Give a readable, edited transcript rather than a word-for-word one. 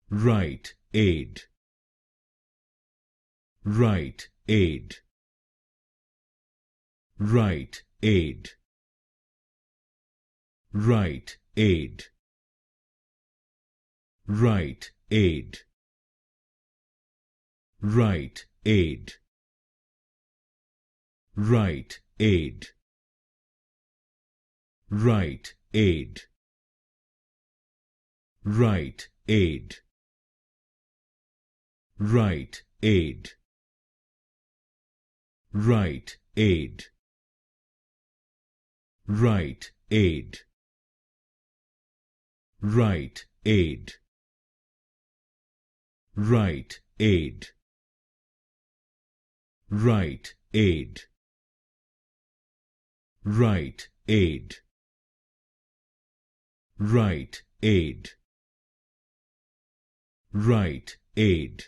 Rite Aid. Rite Aid. Rite Aid. Rite Aid. Rite Aid. Rite Aid. Rite Aid. Rite Aid. Rite Aid. Rite Aid. Rite Aid. Rite Aid. Rite Aid. Rite Aid. Rite Aid. Rite Aid. Rite Aid. Rite Aid.